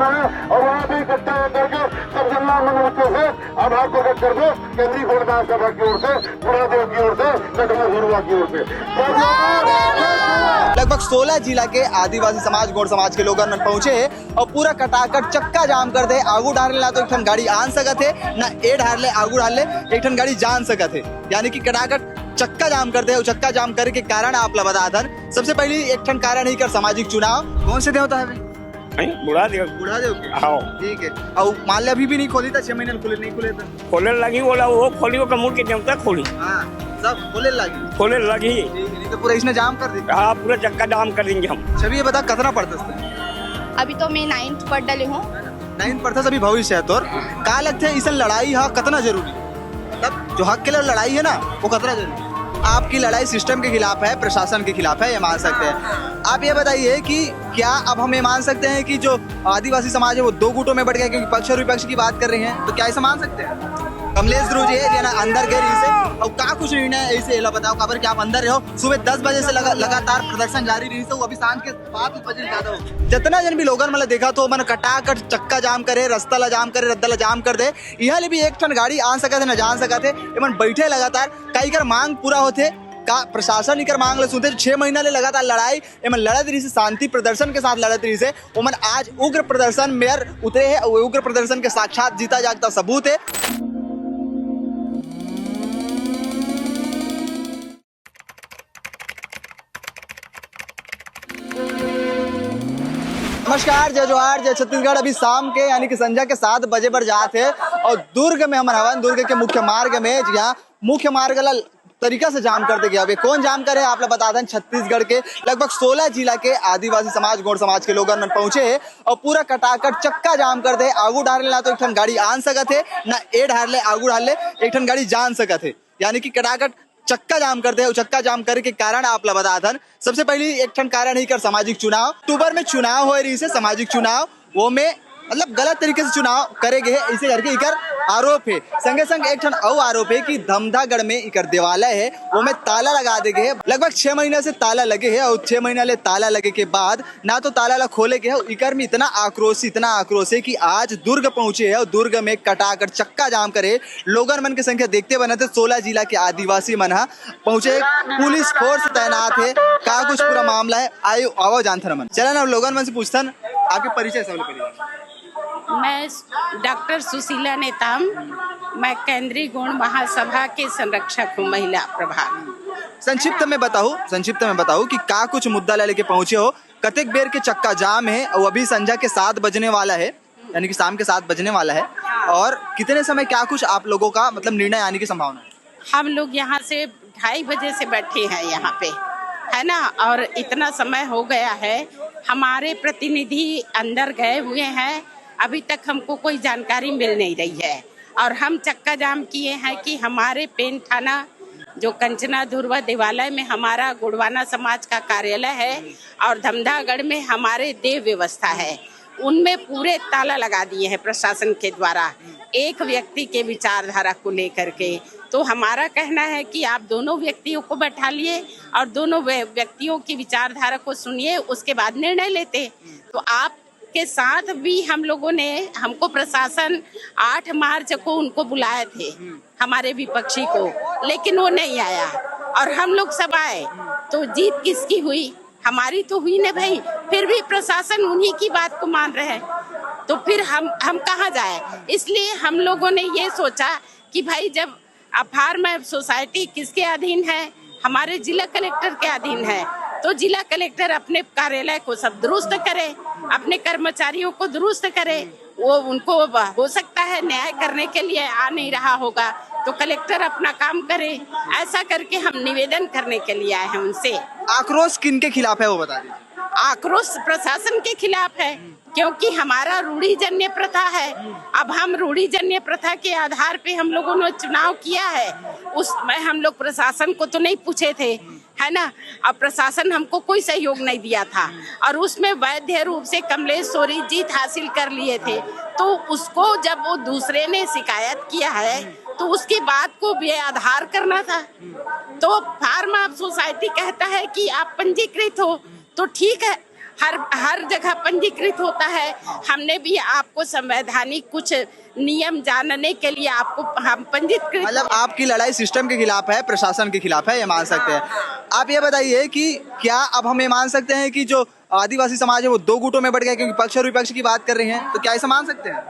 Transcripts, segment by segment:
करना है और वहाँ भी इकट्ठे होकर के सब जिला मंडल से आभार प्रकट कर दो केंद्रीय गणतंत्र सभा की ओर से, बुढ़ादेव की ओर से, लखनऊ गुरुआ की ओर से। लगभग 16 जिला के आदिवासी समाज गौड़ समाज के लोग पहुंचे और पूरा कटाकट चक्का जाम कर दे। आगू डाल ला तो एक ठन गाड़ी आन सकत है ना, ए ढार ले आगू डाल ले एक ठन गाड़ी जान सकत है, यानी कि कटाकट चक्का जाम कर दे। और चक्का जाम करे के कारण आप ला बता दन, सबसे पहली एक ठन कारण ही कर सामाजिक चुनाव कौन से होता है? बुढ़ादेव हाँ ठीक है। और मान ले अभी भी नहीं खोली था, 6 महीने खुले नहीं खुले था, खोले लगी बोला वो खोली वो कमूर के देवता खोली हाँ सब खोले लगी नहीं तो पूरा इसने जाम कर दी। हाँ पूरा चक्का जाम कर देंगे हम। छवि ये बता कितना पढ़ता है? अभी तो मैं 9th पढ़ डली हूँ। 9th पढ़ता अभी भविष्य है तोर का लगते है इस लड़ाई हाँ कितना जरूरी, मतलब जो हक के लिए लड़ाई है ना वो कितना जरूरी। आपकी लड़ाई सिस्टम के खिलाफ है, प्रशासन के खिलाफ है, ये मान सकते हैं। आप ये बताइए कि क्या अब हम ये मान सकते हैं कि जो आदिवासी समाज है वो 2 गुटों में बढ़ गया, क्योंकि पक्ष और विपक्ष की बात कर रहे हैं, तो क्या ऐसा मान सकते हैं? कमलेश ध्रुव जी है ना अंदर गए रही से और का कुछ निर्णय ऐसे एला बताओ खबर कि आप अंदर रहो। सुबह 10 बजे से लगातार प्रदर्शन जारी रही से, वो अभी सांझ के 5 बजे ज्यादा हो। जितना जन भी लोगन मतलब देखा तो मन कटाकट चक्का जाम करे, रास्ता ला जाम करे, रद्दा ला जाम कर दे। यहाँ ले भी एक ठन गाड़ी आ सकत है ना जान सकत है, मन बैठे लगातार कई कर मांग पूरा होते का प्रशासन इकर मांग ले सुनते। 6 महीना ले लगातार लड़ाई एमन लड़त रही से, शांति प्रदर्शन के साथ लड़त रही से, ओमन आज उग्र प्रदर्शन में उतरे है और उग्र प्रदर्शन के साक्षात जीता जागता सबूत है। नमस्कार, जय जोहार, जय छत्तीसगढ़। अभी शाम के यानी कि संध्या के 7 बजे पर जाते और दुर्ग में हम हवन, दुर्ग के मुख्य मार्ग में यहाँ मुख्य मार्ग तरीका से जाम कर दे गया। वे कौन जाम करे आप लोग बता दें, छत्तीसगढ़ के लगभग 16 जिला के आदिवासी समाज गौड़ समाज के लोग पहुंचे और पूरा कटाकट चक्का जाम कर दे। आगू डाल ला तो एक ठन गाड़ी आन सकत है ना, ए ढार ले आगू डाल ले एक ठन गाड़ी जान सकत है, यानी कि कटाकट चक्का जाम करते हैं। चक्का जाम करे के कारण आप ला बता दन, सबसे पहली एक ठन कारण ही कर सामाजिक चुनाव। अक्टूबर में चुनाव हो रही से, सामाजिक चुनाव वो में मतलब गलत तरीके से चुनाव करे गए इसे करके इकर आरोप है। संगे संग एक ठन और आरोप है कि धमधागढ़ में इकर देवालय है वो में ताला लगा दे गए। लगभग 6 महीने से ताला लगे है और 6 महीना ले ताला लगे के बाद ना तो ताला ला खोले के है। इकर में इतना आक्रोश है कि आज दुर्ग पहुंचे है और दुर्ग में कटाकट चक्का जाम करे। लोगन मन की संख्या देखते बनते 16 जिला के आदिवासी मन पहुंचे, पुलिस फोर्स तैनात है, का कुछ पूरा मामला है आयो आओ जानथन मन। चला ना लोगन मन से पूछथन आपके परिचय सबले पहले। मैं डॉक्टर सुशीला नेताम, मैं केंद्रीय गौड़ महासभा के संरक्षक हूँ, महिला प्रभाग। संक्षिप्त में बताओ कि का कुछ मुद्दा लेके पहुंचे हो, कतेक बेर के चक्का जाम है और अभी संध्या के 7 बजने वाला है, यानी कि शाम के 7 बजने वाला है, और कितने समय क्या कुछ आप लोगों का मतलब निर्णय आने की संभावना है? हम लोग यहाँ से 2:30 बजे से बैठे हैं यहाँ पे, है ना, और इतना समय हो गया है। हमारे प्रतिनिधि अंदर गए हुए हैं, अभी तक हमको कोई जानकारी मिल नहीं रही है। और हम चक्का जाम किए हैं कि हमारे पेन थाना जो कंचना धुरवा देवालय में हमारा गुड़वाना समाज का कार्यालय है और धमधागढ़ में हमारे देव व्यवस्था है, उनमें पूरे ताला लगा दिए हैं प्रशासन के द्वारा एक व्यक्ति के विचारधारा को लेकर के। तो हमारा कहना है कि आप दोनों व्यक्तियों को बैठा लिए और दोनों व्यक्तियों की विचारधारा को सुनिए, उसके बाद निर्णय लेते। तो आप के साथ भी हम लोगों ने, हमको प्रशासन 8 मार्च को उनको बुलाए थे हमारे विपक्षी को, लेकिन वो नहीं आया और हम लोग सब आए। तो जीत किसकी हुई? हमारी तो हुई ना भाई। फिर भी प्रशासन उन्हीं की बात को मान रहे हैं, तो फिर हम कहाँ जाए। इसलिए हम लोगों ने ये सोचा कि भाई जब अफार्म सोसाइटी किसके अधीन है, हमारे जिला कलेक्टर के अधीन है, तो जिला कलेक्टर अपने कार्यालय को सब दुरुस्त करे, अपने कर्मचारियों को दुरुस्त करे। वो उनको हो सकता है न्याय करने के लिए आ नहीं रहा होगा, तो कलेक्टर अपना काम करे। ऐसा करके हम निवेदन करने के लिए आए हैं उनसे। आक्रोश किनके खिलाफ है वो बता दीजिए। आक्रोश प्रशासन के खिलाफ है, क्योंकि हमारा रूढ़िजन्य प्रथा है। अब हम रूढ़िजन्य प्रथा के आधार पे हम लोगों ने चुनाव किया है, उसमें हम लोग प्रशासन को तो नहीं पूछे थे, है ना। अब प्रशासन हमको कोई सहयोग नहीं दिया था और उसमें वैध रूप से कमलेश सोरी जीत हासिल कर लिए थे। तो उसको जब वो दूसरे ने शिकायत किया है तो उसकी बात को भी आधार करना था। तो फार्म ऑफ सोसाइटी कहता है कि आप पंजीकृत हो, तो ठीक है, हर जगह पंजीकृत होता है। हमने भी आपको संवैधानिक कुछ नियम जानने के लिए आपको हम पंजीकृत। मतलब आपकी लड़ाई सिस्टम के खिलाफ है, प्रशासन के खिलाफ है, ये मान सकते हैं। आप ये बताइए कि क्या अब हम ये मान सकते हैं कि जो आदिवासी समाज है वो दो गुटों में बढ़ गया, क्योंकि पक्ष और विपक्ष की बात कर रही हैं, तो क्या ऐसा मान सकते हैं?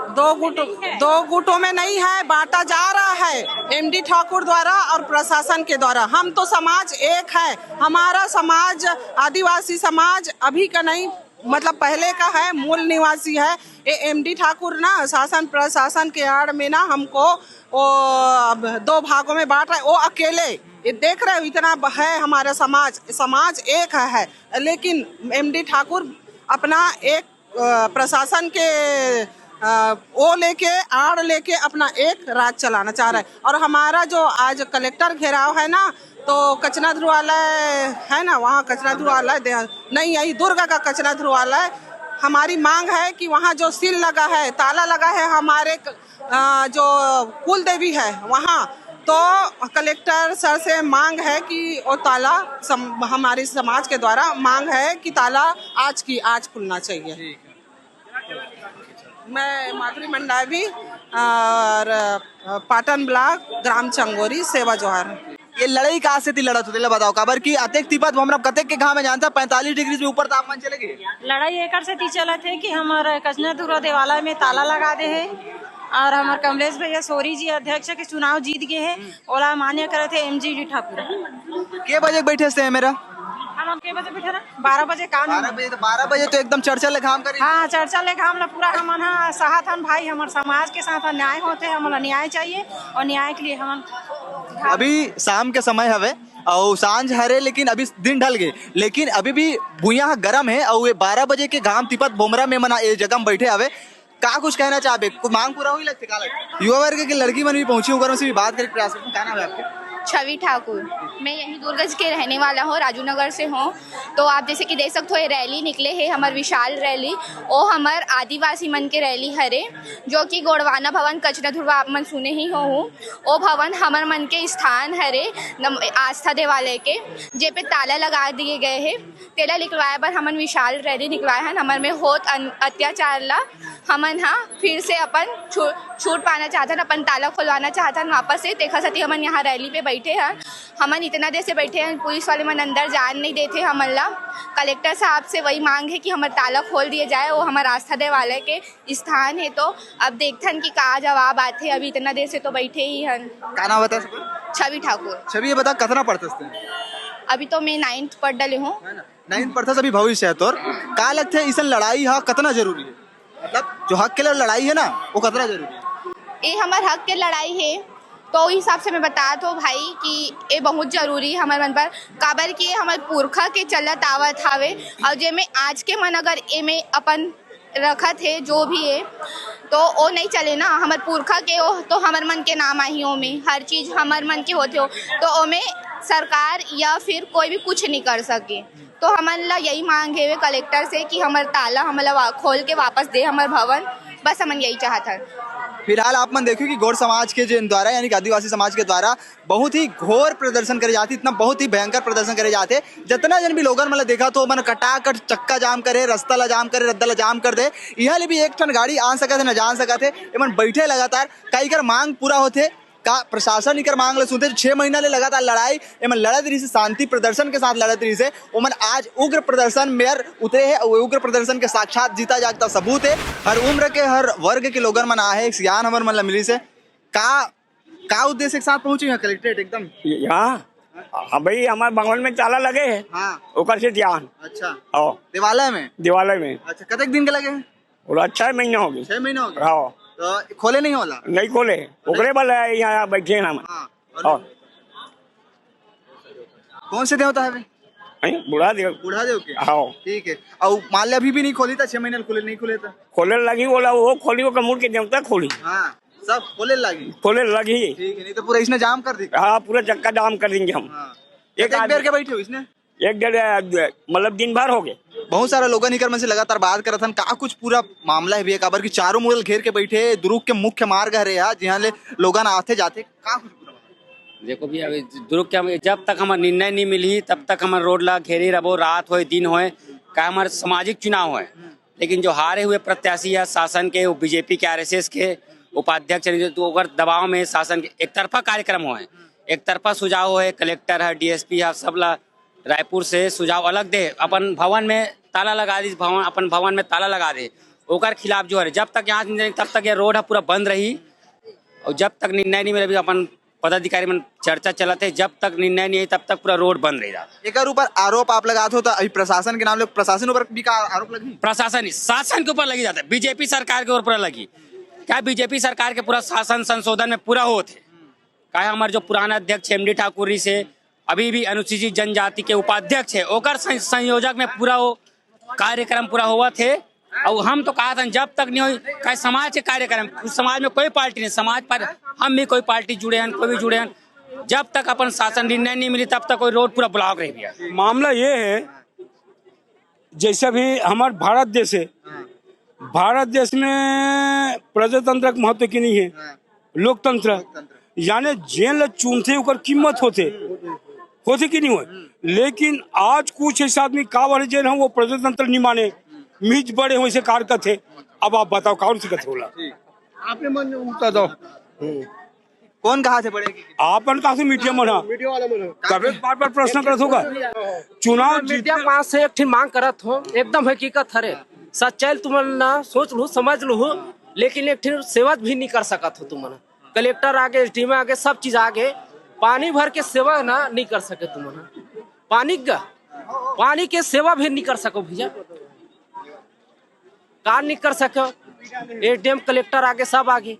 दो गुटों में नहीं है, बांटा जा रहा है एमडी ठाकुर द्वारा और प्रशासन के द्वारा। हम तो समाज एक है, हमारा समाज आदिवासी समाज अभी का नहीं, मतलब पहले का है, मूल निवासी है। ये एमडी ठाकुर ना शासन प्रशासन के आड़ में ना हमको वो अब दो भागों में बांट रहा है। वो अकेले, ये देख रहे हो इतना है हमारा समाज एक है, लेकिन एमडी ठाकुर अपना एक प्रशासन के वो लेके आड़ लेके अपना एक राज चलाना चाह रहा है। और हमारा जो आज कलेक्टर घेराव है ना, तो कचरा ध्रुवालय है ना, वहाँ कचरा ध्रुवालय नहीं, यही दुर्ग का कचरा ध्रुवालय। हमारी मांग है कि वहाँ जो सील लगा है, ताला लगा है, हमारे जो कुल देवी है वहाँ, तो कलेक्टर सर से मांग है कि वो ताला हमारे समाज के द्वारा मांग है कि ताला आज खुलना चाहिए। मैं माधुरी मंडावी और पाटन ब्लॉक ग्राम चंगोरी सेवा जोहार। ये लड़ाई कहाँ से थी, लड़त होती बताओ काबर की अतेक तिपत हमरा कतेक के घाम में जानता 45 डिग्री से ऊपर तापमान चले गए। लड़ाई एकर से थी चला थे कि हमारे कचनाधुरा देवालय में ताला लगा दे है और हमारे कमलेश भैया सोरी जी अध्यक्ष के चुनाव जीत गए हैं। ओला मान्य करे थे एमजी ठाकुर। के बजे बैठे से मेरा हम के बजे बैठे ना 12 बजे काम 12 बजे तो एकदम चर्चा ले काम करी। हाँ, चर्चा ले काम ला पूरा हम साथ हन भाई, हमारे समाज के साथ न्याय होते, हमारा न्याय चाहिए और न्याय के लिए हम अभी शाम के समय हवे और सांझ हरे, लेकिन अभी दिन ढल गए, लेकिन अभी भी भुइया गर्म है और 12 बजे के घाम तिपत बोमरा में मना ये जगह में बैठे हवे। का कुछ कहना चाहे, कुछ मांग पूरा हुई लगती का लगती? युवा वर्ग की लड़की मन भी पहुंची होकर उनसे भी बात करके प्रयास करते। क्या नाम है आपके? छवि ठाकुर। मैं यहीं दुर्ग के रहने वाला हूँ, राजू नगर से हूँ। तो आप जैसे कि देख सकते हो, ये रैली निकले है, हमार विशाल रैली, वो हमार आदिवासी मन के रैली हरे, जो कि गोड़वाना भवन कचरा ध्रुवा आप मन सुने ही हो। वो भवन हमार मन के स्थान हरे आस्था देवालय के, जे पे ताला लगा दिए गए हैं। तेला निकलवाए पर हमन विशाल रैली निकलवाए हैं। हमन में होत अत्याचार ला हमन फिर से अपन छूट पाना चाहते हैं, अपन ताला खुलवाना चाहते हैं वापस से। देखा सती हमन यहाँ रैली पे बैठे हैं, हमन इतना देर से बैठे हैं, पुलिस वाले मन अंदर जान नहीं देते हमन ला। कलेक्टर साहब से वही मांग है कि हमारा ताला खोल दिया जाए, वो हमारा आस्था देवालय के स्थान है। तो अब देखते हैं कि कहाँ जवाब आते। अभी इतना देर से तो बैठे ही हैं। क्या नाम बता? छवि ठाकुर। छवि, ये बता कितना पढ़ते? अभी तो मैं 9th पढ़ डले हूँ। 9th पढ़ते अभी भविष्य है तोर। का लगता है इस लड़ाई हाँ कितना जरूरी है, मतलब जो हक के लिए लड़ाई है ना वो कितना जरूरी है? ये हमारे हक के लड़ाई है, तो हिसाब से मैं बता दो भाई कि ये बहुत जरूरी है हमारे मन पर। काबर कि हमारे पुरखा के चलत आवत हावे, और जे में आज के मन अगर ए में अपन रखत है जो भी है, तो वो नहीं चले ना। हमारे पुरखा के हो तो हमारे मन के नाम आई हो, में हर चीज़ हमारे मन के होते हो, तो वो में सरकार या फिर कोई भी कुछ नहीं कर सके। तो हमारा यही मांग है कलेक्टर से कि हमारा ताला हमारा खोल के वापस दे हमारे भवन, बस हम यही चाहता है। फिलहाल आप मन देखो कि गौड़ समाज के जो द्वारा यानी कि आदिवासी समाज के द्वारा बहुत ही घोर प्रदर्शन करे जाते, इतना बहुत ही भयंकर प्रदर्शन करे जाते। जितना जन भी लोगन मतलब देखा तो मन कटाकट चक्का जाम करे, रास्ता ला जाम करे, रद्दा ला जाम कर दे। यहाँ ले भी एक ठन गाड़ी आ सकते न जान सकते, एमन बैठे लगातार कई कर मांग पूरा होते का प्रशासन इकर मांग ले सुनते। 6 महीना ले लगातार लड़ाई एमन लड़त रही से, शांति प्रदर्शन के साथ लड़त रही से। ओमन आज उग्र प्रदर्शन में उतरे है, उग्र प्रदर्शन के साक्षात जीता जागता सबूत है। हर उम्र के हर वर्ग के लोगन मन आए, सियान हमर मन मिली से का उद्देश्य के साथ पहुंचे हैं कलेक्ट्रेट एकदम यहाँ। हाँ भाई, हमारे बगल में ताला लगे है। हाँ, ओकर से ध्यान। अच्छा, देवालय में। अच्छा, कतक दिन के लगे हैं? 6 महीना हो गए। 6 महीना हो गए। हाँ, तो खोले नहीं होला? नहीं खोले, ओकरे बल यहाँ बैठे हैं हम। हाँ, कौन से देवता है? बुढ़ा देव के। हाँ, ठीक है। और मान लिया अभी भी नहीं खोली था, 6 महीने खुले नहीं खुले था? खोले लगी, बोला वो खोली, वो कमूर के देवता खोली। हाँ, सब खोले लगी। ठीक है, नहीं तो पूरा इसने जाम कर दी। हाँ, पूरा चक्का जाम कर देंगे हम। एक देर के बैठे हो इसने? 1-1.5 मतलब दिन भर हो गए। बहुत सारा लोगन इकर मन से लगातार बात करत हन। का कुछ पूरा मामला है भी काबर की चारों मुगल घेर के बैठे दुर्ग के मुख्य मार्ग हरे जहाँ ले लोगन आते जाते, का कुछ देखो भी अभी दुर्ग के जब तक हमारा निर्णय नहीं मिली तब तक हमारा रोड ला घेरी रहो, रात होए दिन होए, का हमारे सामाजिक चुनाव है। लेकिन जो हारे हुए प्रत्याशी है शासन के, वो बीजेपी के, आरएसएस के उपाध्यक्ष, तो अगर दबाव में शासन के एक तरफा कार्यक्रम हो है, एक तरफा सुझाव है, कलेक्टर है, डीएसपी है, सब ला रायपुर से सुझाव अलग दे, अपन भवन में ताला लगा दी, अपन भवन में ताला लगा दे, ओकर खिलाफ जो है जब तक यहाँ तब तक ये रोड है पूरा बंद रही, और जब तक निर्णय नहीं मिले अपन पदाधिकारी में चर्चा चलत है, जब तक निर्णय नहीं है तब तक पूरा रोड बंद रहेगा। एक ऊपर आरोप आप लगाते हो तो अभी प्रशासन के नाम लोग प्रशासन ऊपर भी का आरोप लगी, प्रशासन शासन के ऊपर लगी जाता है, बीजेपी सरकार के ऊपर लगी। क्या बीजेपी सरकार के पूरा शासन संशोधन में पूरा होते क्या हमारे जो पुराना अध्यक्ष एमडी ठाकुर जी से अभी भी अनुसूचित जनजाति के उपाध्यक्ष है, ओकर संयोजक में पूरा वो कार्यक्रम पूरा हुआ थे। और हम तो कहा था जब तक नहीं हो क्या समाज के कार्यक्रम, समाज में कोई पार्टी नहीं, समाज पर हम भी कोई पार्टी जुड़े हैं, कोई भी जुड़े हैं, जब तक अपन शासन निर्णय नहीं मिली तब तक कोई रोड पूरा ब्लॉक रह गया। मामला ये है जैसे भी हमारे भारत देश है, भारत देश में प्रजातंत्र का महत्व की नहीं है, लोकतंत्र यानी जेल चुनते ओकर कीमत होते कि नहीं हो। लेकिन आज कुछ ऐसे आदमी का वाले जेल हम वो प्रजातंत्र नहीं माने, मीज बड़े वैसे कार्य करते। अब आप बताओ कौन सी कथ होला, आपने मन उठा दो कौन कहा थे बड़े आपन कहा से मीडिया मना कभी बार बार प्रश्न करत होगा। चुनाव मीडिया पास से एक ठीक मांग करत हो, एकदम हकीकत हरे सच्चाई तुम ना सोच लू समझ लू, लेकिन एक ठीक सेवा भी नहीं कर सकत हो तुम। कलेक्टर आगे, एसडीएम आगे, सब चीज आगे, पानी भर के सेवा ना नहीं कर सके तुम। पानी के सेवा भी नहीं कर सको भैया, कार नहीं कर सको। एसडीएम कलेक्टर आगे सब आगे,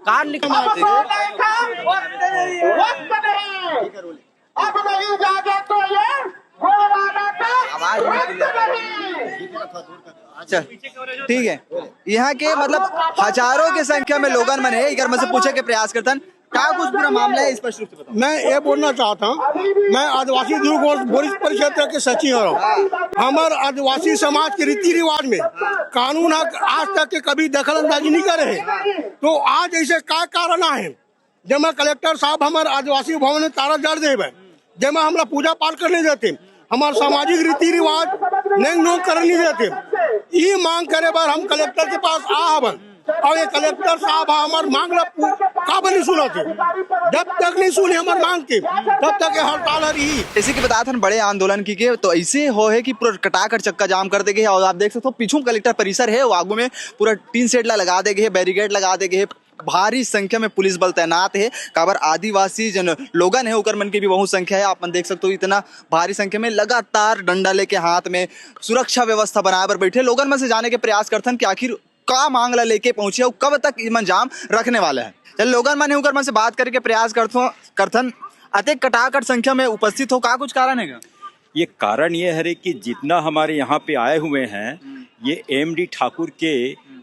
कार नहीं अच्छा ठीक है। यहाँ के मतलब हजारों की संख्या में लोगन मन है, अगर मुझसे पूछे के प्रयास करतन क्या कुछ पूरा मामला है स्पष्ट रूप से बताओ। मैं ये बोलना चाहता हूँ, मैं आदिवासी दुर्ग और बोरिस परिक्षेत्र के सचिव हूँ। हमारे आदिवासी समाज के रीति रिवाज में कानून आज तक के कभी दखल अंदाजी नहीं करे है, तो आज ऐसे क्या कारण है जब मैं कलेक्टर साहब हमारे आदिवासी भवन में ताला जड़ देवे, जब मैं हमारा पूजा पाठ करने देते, हमारे सामाजिक रीति रिवाज नहीं नोक करने देते, ये मांग करे बार हम कलेक्टर के पास आ और ये कलेक्टर साहब हमारे मांग काबल नहीं सुना थे, जब तक नहीं सुनी हमारे मांग के तब तक ये हड़ताल रही। इसी की बता बड़े आंदोलन की के तो ऐसे हो है कि पूरा कटाकर चक्का जाम कर देगे। और आप देख सकते हो पीछू कलेक्टर परिसर है, आगू में पूरा टीन सेट लगा देगे, बैरिकेड लगा देगे, भारी संख्या में पुलिस बल तैनात है। काबर आदिवासी जन लोगन है उकर मन की भी बहुत संख्या है, आप देख सकते हो इतना भारी संख्या में लगातार डंडा लेके हाथ में सुरक्षा व्यवस्था बनाए पर बैठे लोगन में से जाने के प्रयास करथन कि आखिर का मांगला लेके पहुंचे और कब तक इमन जाम रखने वाले हैं। चल लोगन मन उकर मन से बात करके प्रयास करथन अतिक कटाकट संख्या में उपस्थित हो, का कुछ कारण है? ये कारण ये है कि जितना हमारे यहाँ पे आए हुए हैं ये एमडी ठाकुर के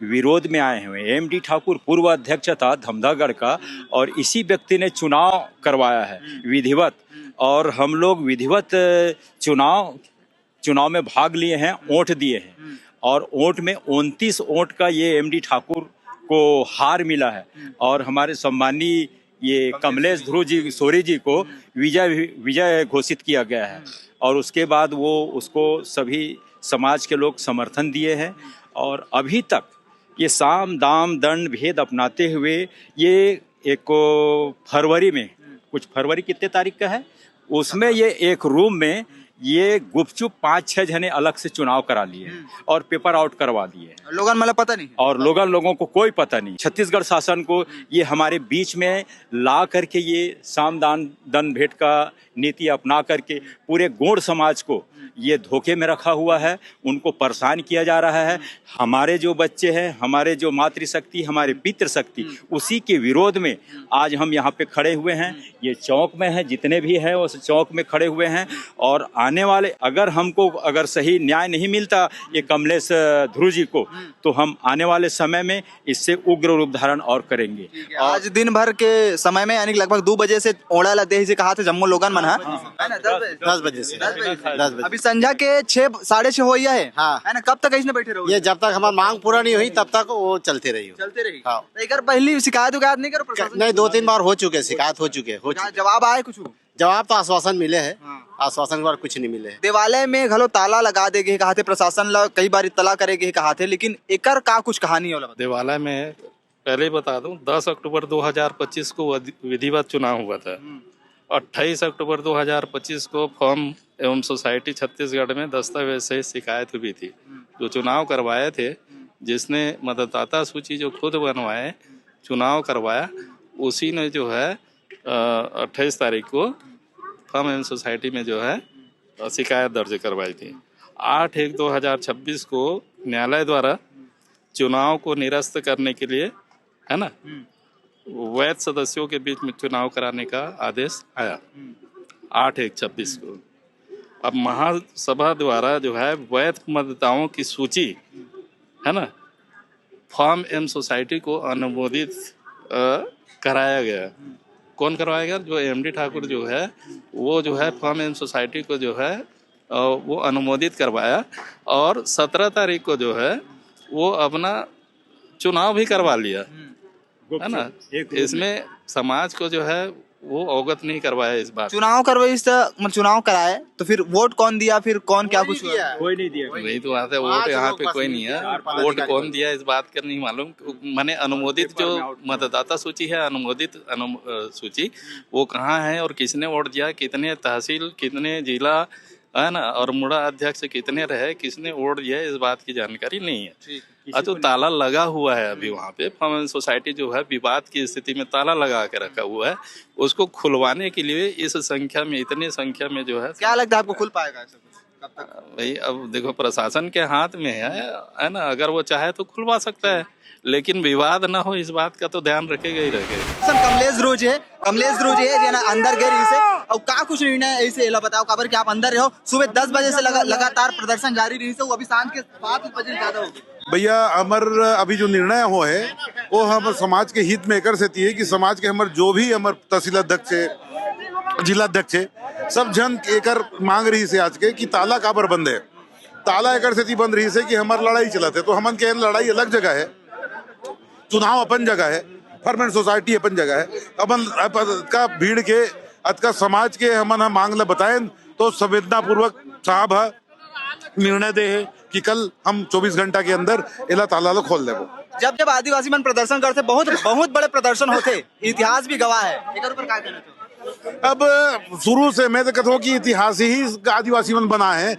विरोध में आए हुए हैं। एमडी ठाकुर पूर्व अध्यक्ष था धमधागढ़ का और इसी व्यक्ति ने चुनाव करवाया है विधिवत, और हम लोग विधिवत चुनाव में भाग लिए हैं, वोट दिए हैं और वोट में 29 वोट का ये एमडी ठाकुर को हार मिला है और हमारे सम्मानीय ये कमलेश ध्रुव जी सोरी जी को विजय घोषित किया गया है। और उसके बाद वो उसको सभी समाज के लोग समर्थन दिए हैं और अभी तक ये साम दाम दंड भेद अपनाते हुए ये एक फरवरी में फरवरी कितने तारीख का है उसमें ये एक रूम में ये गुपचुप 5-6 जने अलग से चुनाव करा लिए और पेपर आउट करवा दिए। लोगन मतलब पता नहीं और लोगों को कोई पता नहीं। छत्तीसगढ़ शासन को ये हमारे बीच में ला करके ये साम दान दंड भेंट का नीति अपना करके पूरे गौड़ समाज को ये धोखे में रखा हुआ है, उनको परेशान किया जा रहा है। हमारे जो बच्चे हैं, हमारे जो मातृशक्ति, हमारे पितृशक्ति, उसी के विरोध में आज हम यहाँ पे खड़े हुए हैं। ये चौक में है, जितने भी हैं उस चौक में खड़े हुए हैं और आने वाले अगर सही न्याय नहीं मिलता ये कमलेश ध्रुव जी को, तो हम आने वाले समय में इससे उग्र रूप धारण और करेंगे। आज दिन भर के समय में यानी लगभग 2 बजे से ओड़ा लदे से कहा थे जम्मू लोगन मन है ना 10 बजे से 10 बजे अभी संध्या के 6 साढ़े 6 हो गया है ना। कब तक इसमें बैठे रहो? ये जब तक हमारी मांग पूरा नहीं हुई तब तक वो चलते रही। हाँ। एक पहली शिकायत नहीं करो प्रशासन? नहीं, 2-3 बार हो चुके, शिकायत हो चुके। जवाब आए कुछ? जवाब तो आश्वासन मिले है, आश्वासन के बाद कुछ नहीं मिले है। देवालय में घलो ताला लगा देगे कहा थे प्रशासन ला, कई बार इत्तला करेगे कहा थे, लेकिन एकर का कुछ कहानी होला? देवालय में पहले बता दूं 10 अक्टूबर 2025 को विधिवत चुनाव हुआ था। 28 अक्टूबर 2025 को फॉर्म एवं सोसाइटी छत्तीसगढ़ में दस्तावेज से शिकायत हुई थी। जो चुनाव करवाए थे, जिसने मतदाता सूची जो खुद बनवाए चुनाव करवाया, उसी ने जो है 28 तारीख को फॉर्म एवं सोसाइटी में जो है शिकायत दर्ज करवाई थी। 8/1/2026 को न्यायालय द्वारा चुनाव को निरस्त करने के लिए, है ना, वैध सदस्यों के बीच में चुनाव कराने का आदेश आया 8/1/26 को। अब महासभा द्वारा जो है वैध मतदाताओं की सूची, है ना, फॉर्म एम सोसाइटी को अनुमोदित कराया गया। कौन करवाएगा? जो एमडी ठाकुर जो है वो जो है फॉर्म एम सोसाइटी को जो है वो अनुमोदित करवाया, और 17 तारीख को जो है वो अपना चुनाव भी करवा लिया, है ना। इसमें समाज को जो है वो अवगत नहीं करवाया इस बात। चुनाव करवाई चुनाव कराए तो फिर वोट कौन दिया, फिर कौन क्या कुछ हुआ? कोई नहीं दिया। नहीं तो वहाँ वोट यहाँ पे कोई नहीं है। वोट कौन दिया इस बात का नहीं मालूम। माने अनुमोदित जो मतदाता सूची है, अनुमोदित सूची वो कहाँ है और किसने वोट दिया, कितने तहसील, कितने जिला, है ना, और मुड़ा अध्यक्ष कितने रहे, किसने वोट दिया, इस बात की जानकारी नहीं है। तो ताला लगा हुआ है अभी वहाँ पे। फॉर्म सोसाइटी जो है विवाद की स्थिति में ताला लगा के रखा हुआ है। उसको खुलवाने के लिए इस संख्या में, इतनी संख्या में जो है, क्या लगता है आपको खुल पाएगा ऐसा कुछ? कब तक? भाई अब देखो प्रशासन के हाथ में है ना। अगर वो चाहे तो खुलवा सकता है, लेकिन विवाद ना हो इस बात का तो ध्यान रखेगा ही रखेगा। कमलेश ध्रुव जी है ना अंदर गए रही से और का कुछ निर्णय ऐसे एला बताओ काबर कि आप अंदर रहो। सुबह 10 बजे से लगातार प्रदर्शन जारी रही से, अभी सांझ के 7 बजे ज्यादा हो गए। भैया हमर अभी जो निर्णय हो है वो हम समाज के हित में एकर से है कि समाज के हमर जो भी हमर तहसील अध्यक्ष है, जिला अध्यक्ष है, सब जन एकर मांग रही से आज के कि ताला काबर बंद है। ताला एकर से बंद रही से कि हमार लड़ाई चलत है, तो हमन के लड़ाई अलग जगह है, चुनाव अपन जगह है, फॉर्म सोसाइटी अपन जगह है। अपन का भीड़ के अतका समाज के हमन मांग ला बताएं तो संवेदना पूर्वक साहब निर्णय दे है कि कल हम 24 घंटा के अंदर इला ताला लो खोल देबो। जब आदिवासी मन प्रदर्शन करते बहुत बड़े प्रदर्शन होते, इतिहास भी गवाह है, एकर ऊपर क्या कहना चाहो? अब शुरू से मैं तो कहता हूँ कि इतिहास ही आदिवासी मन बना है।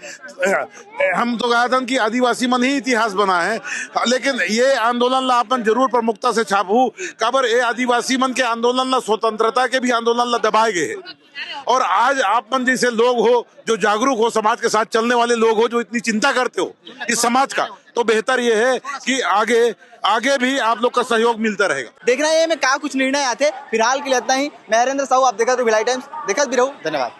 हम तो कहा था कि आदिवासी मन ही इतिहास बना है, लेकिन ये आंदोलन ला अपन जरूर प्रमुखता से छापू काबर ये आदिवासी मन के आंदोलन ला, स्वतंत्रता के भी आंदोलन ला दबाए गए हैं। और आज आप मन जैसे लोग हो जो जागरूक हो, समाज के साथ चलने वाले लोग हो, जो इतनी चिंता करते हो इस समाज का, तो बेहतर ये है कि आगे भी आप लोग का सहयोग मिलता रहेगा। देखना है में क्या कुछ निर्णय आते। फिलहाल के लिए इतना ही। मैं हरेंद्र साहू, आप देखा तो भिलाई टाइम्स, देखा भी रहूं। धन्यवाद।